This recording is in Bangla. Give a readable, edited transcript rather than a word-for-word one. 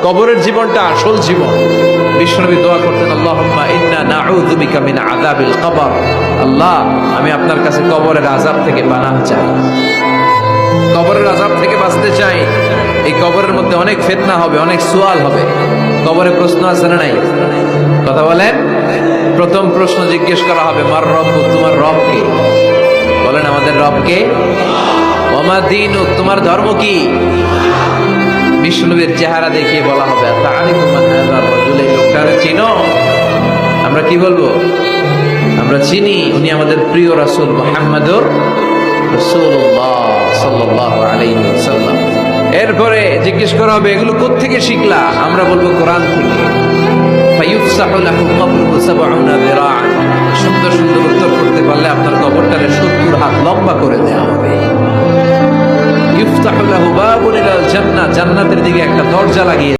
কবরের জীবনটা আসল জীবন। বিশ্বনবী দোয়া করতেন, আল্লাহুম্মা ইন্না নাউযু বিকা মিন আযাবিল কবর। আল্লাহ, আমি আপনার কাছে কবরের আযাব থেকে পানাহ চাই, কবরের আযাব থেকে বাঁচতে চাই। এই কবরের মধ্যে অনেক ফিতনা হবে, অনেক সুয়াল হবে। কবরে প্রশ্ন আছে না নাই? কথা বলেন। প্রথম প্রশ্ন জিজ্ঞেস করা হবে, মার রব্বুক, তোমার রব কে? বলেন, আমাদের রব কে? ওয়া মা দীনুক, তোমার ধর্ম কি? বিষ্ণুবীর চেহারা দেখিয়ে বলা হবে, তাআরিফু মান হাযার রাজুল, এই লোকটারে চিনো? আমরা কি বলবো? আমরা চিনি, উনি আমাদের প্রিয় রাসূল মুহাম্মদুর রাসূলুল্লাহ সাল্লাল্লাহু আলাইহি ওয়াসাল্লাম। এরপরে জিজ্ঞেস করা হবে, এগুলো কোত্থেকে শিখলা? আমরা বলবো, কোরআন থেকে। ফায়ুফসাহু লাহু কবরুহু ৭০ যিরাআন। সুন্দর সুন্দর উত্তর করতে পারলে আপনার কবরটারে ৭০ হাত লম্বা করে দেওয়া হবে। ইফতাহু লাহু বাবুন ইলাল জান্নাহ, জান্নাতের দিকে একটা দরজা লাগিয়ে